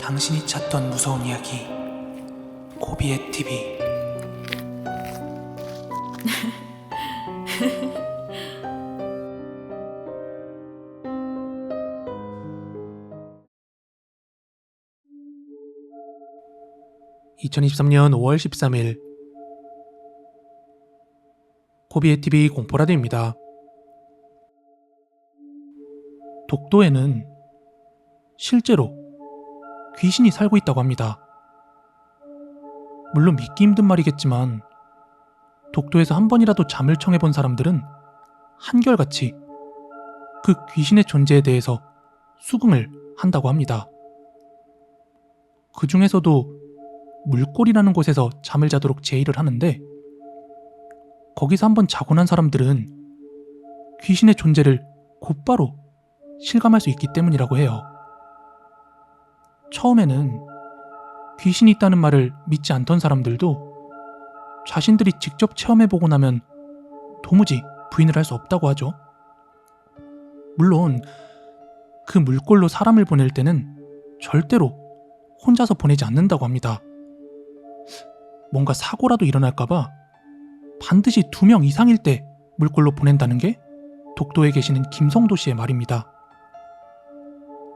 당신이 찾던 무서운 이야기 고비의 TV. (2023년 5월 13일) 고비의 TV 공포라디오입니다. 독도에는 실제로 귀신이 살고 있다고 합니다. 물론 믿기 힘든 말이겠지만 독도에서 한 번이라도 잠을 청해본 사람들은 한결같이 그 귀신의 존재에 대해서 수긍을 한다고 합니다. 그 중에서도 물골이라는 곳에서 잠을 자도록 제의를 하는데, 거기서 한번 자고 난 사람들은 귀신의 존재를 곧바로 실감할 수 있기 때문이라고 해요. 처음에는 귀신이 있다는 말을 믿지 않던 사람들도 자신들이 직접 체험해보고 나면 도무지 부인을 할 수 없다고 하죠. 물론 그 물골로 사람을 보낼 때는 절대로 혼자서 보내지 않는다고 합니다. 뭔가 사고라도 일어날까봐 반드시 2명 이상일 때 물골로 보낸다는 게 독도에 계시는 김성도 씨의 말입니다.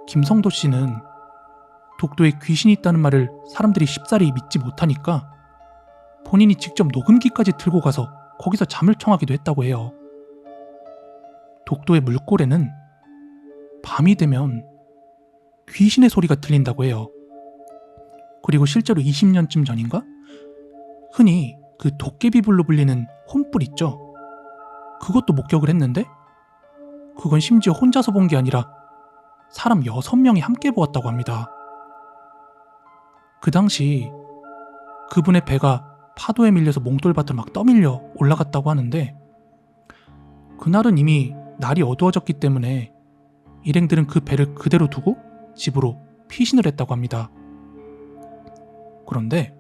김성도 씨는 독도에 귀신이 있다는 말을 사람들이 쉽사리 믿지 못하니까 본인이 직접 녹음기까지 들고 가서 거기서 잠을 청하기도 했다고 해요. 독도의 물골에는 밤이 되면 귀신의 소리가 들린다고 해요. 그리고 실제로 20년쯤 전인가? 흔히 그 도깨비불로 불리는 혼불 있죠? 그것도 목격을 했는데, 그건 심지어 혼자서 본 게 아니라 사람 6명이 함께 보았다고 합니다. 그 당시 그분의 배가 파도에 밀려서 몽돌밭을 막 떠밀려 올라갔다고 하는데, 그날은 이미 날이 어두워졌기 때문에 일행들은 그 배를 그대로 두고 집으로 피신을 했다고 합니다. 그런데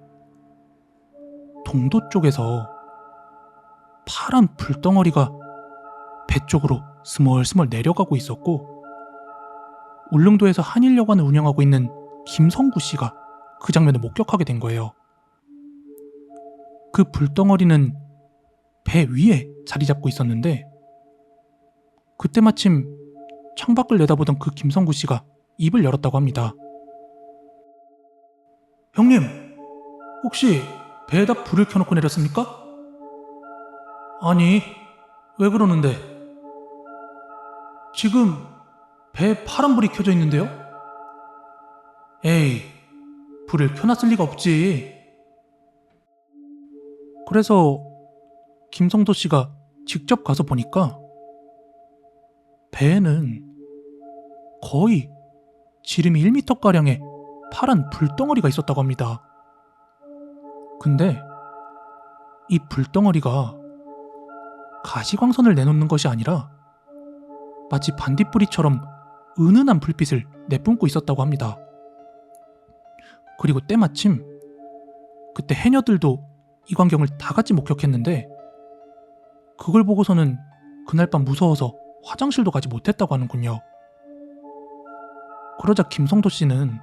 동도 쪽에서 파란 불덩어리가 배 쪽으로 스멀스멀 내려가고 있었고, 울릉도에서 한일여관을 운영하고 있는 김성구 씨가 그 장면을 목격하게 된 거예요. 그 불덩어리는 배 위에 자리 잡고 있었는데, 그때 마침 창밖을 내다보던 그 김성구 씨가 입을 열었다고 합니다. 형님, 혹시 배에다 불을 켜놓고 내렸습니까? 아니, 왜 그러는데? 지금 배에 파란불이 켜져 있는데요? 에이, 불을 켜놨을 리가 없지. 그래서 김성도 씨가 직접 가서 보니까 배에는 거의 지름이 1m가량의 파란 불덩어리가 있었다고 합니다. 근데 이 불덩어리가 가시광선을 내놓는 것이 아니라 마치 반딧불이처럼 은은한 불빛을 내뿜고 있었다고 합니다. 그리고 때마침 그때 해녀들도 이 광경을 다 같이 목격했는데, 그걸 보고서는 그날 밤 무서워서 화장실도 가지 못했다고 하는군요. 그러자 김성도 씨는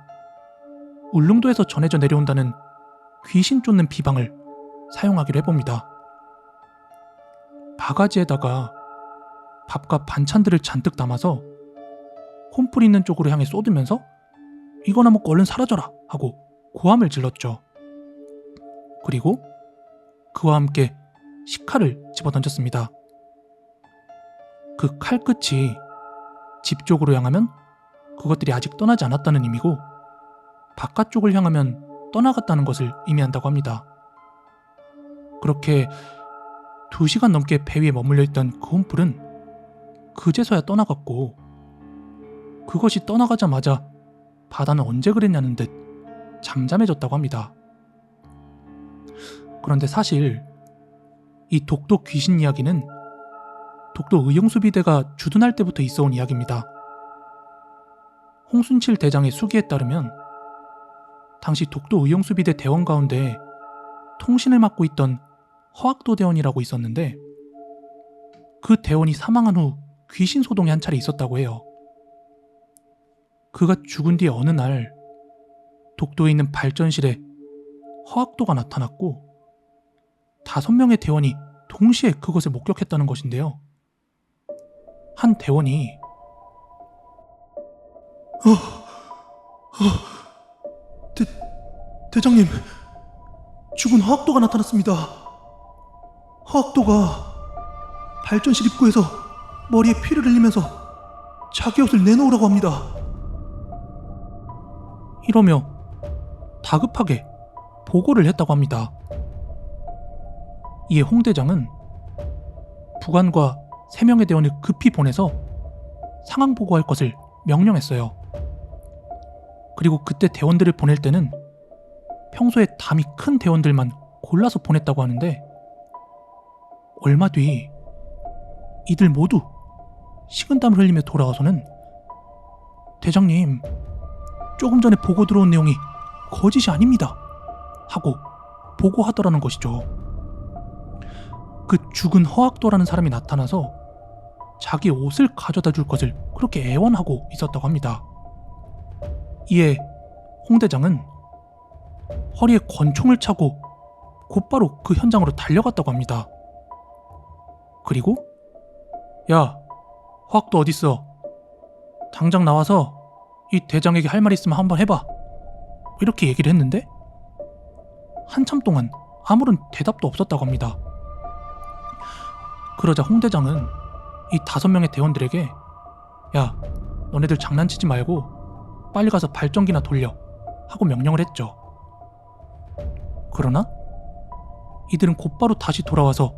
울릉도에서 전해져 내려온다는 귀신 쫓는 비방을 사용하기로 해봅니다. 바가지에다가 밥과 반찬들을 잔뜩 담아서 혼불 있는 쪽으로 향해 쏟으면서 "이거나 먹고 얼른 사라져라" 하고 고함을 질렀죠. 그리고 그와 함께 식칼을 집어던졌습니다. 그 칼끝이 집 쪽으로 향하면 그것들이 아직 떠나지 않았다는 의미고, 바깥쪽을 향하면 떠나갔다는 것을 의미한다고 합니다. 그렇게 2시간 넘게 배 위에 머물러 있던 그 혼불은 그제서야 떠나갔고, 그것이 떠나가자마자 바다는 언제 그랬냐는 듯 잠잠해졌다고 합니다. 그런데 사실 이 독도 귀신 이야기는 독도 의용수비대가 주둔할 때부터 있어온 이야기입니다. 홍순칠 대장의 수기에 따르면 당시 독도 의용수비대 대원 가운데 통신을 맡고 있던 허학도 대원이라고 있었는데, 그 대원이 사망한 후 귀신 소동이 한 차례 있었다고 해요. 그가 죽은 뒤에 어느 날 독도에 있는 발전실에 허학도가 나타났고 5명의 대원이 동시에 그것을 목격했다는 것인데요. 한 대원이 대장님, 죽은 허학도가 나타났습니다. 허학도가 발전실 입구에서 머리에 피를 흘리면서 자기 옷을 내놓으라고 합니다. 이러며 다급하게 보고를 했다고 합니다. 이에 홍 대장은 부관과 3명의 대원을 급히 보내서 상황 보고할 것을 명령했어요. 그리고 그때 대원들을 보낼 때는 평소에 담이 큰 대원들만 골라서 보냈다고 하는데 얼마 뒤 이들 모두 식은땀을 흘리며 돌아와서는 대장님, 조금 전에 보고 들어온 내용이 거짓이 아닙니다 하고 보고하더라는 것이죠. 그 죽은 허학도라는 사람이 나타나서 자기 옷을 가져다 줄 것을 그렇게 애원하고 있었다고 합니다. 이에 홍 대장은 허리에 권총을 차고 곧바로 그 현장으로 달려갔다고 합니다. 그리고 야, 허학도 어딨어? 당장 나와서 이 대장에게 할 말 있으면 한번 해봐, 이렇게 얘기를 했는데 한참 동안 아무런 대답도 없었다고 합니다. 그러자 홍 대장은 이 5명의 대원들에게 야, 너네들 장난치지 말고 빨리 가서 발전기나 돌려 하고 명령을 했죠. 그러나 이들은 곧바로 다시 돌아와서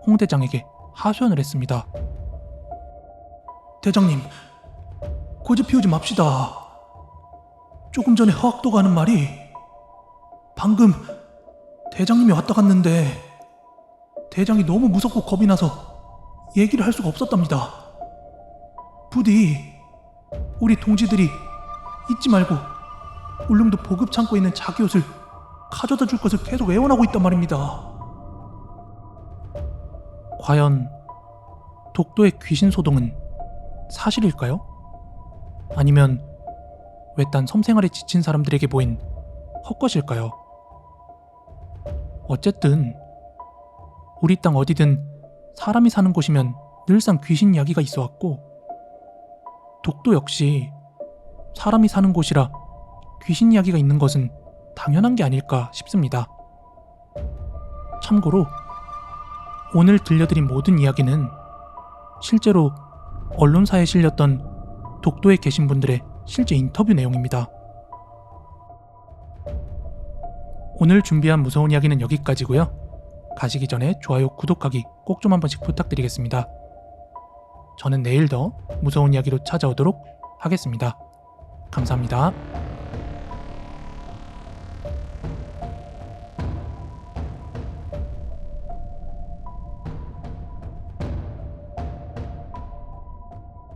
홍 대장에게 하소연을 했습니다. 대장님, 고집 피우지 맙시다. 조금 전에 허학도가 하는 말이 방금 대장님이 왔다 갔는데 대장이 너무 무섭고 겁이 나서 얘기를 할 수가 없었답니다. 부디 우리 동지들이 잊지 말고 울릉도 보급 창고에 있는 자기 옷을 가져다 줄 것을 계속 애원하고 있단 말입니다. 과연 독도의 귀신 소동은 사실일까요? 아니면 외딴 섬생활에 지친 사람들에게 보인 헛것일까요? 어쨌든 우리 땅 어디든 사람이 사는 곳이면 늘상 귀신 이야기가 있어왔고 독도 역시 사람이 사는 곳이라 귀신 이야기가 있는 것은 당연한 게 아닐까 싶습니다. 참고로 오늘 들려드린 모든 이야기는 실제로 언론사에 실렸던 독도에 계신 분들의 실제 인터뷰 내용입니다. 오늘 준비한 무서운 이야기는 여기까지고요. 가시기 전에 좋아요, 구독하기 꼭 좀 한 번씩 부탁드리겠습니다. 저는 내일 더 무서운 이야기로 찾아오도록 하겠습니다. 감사합니다.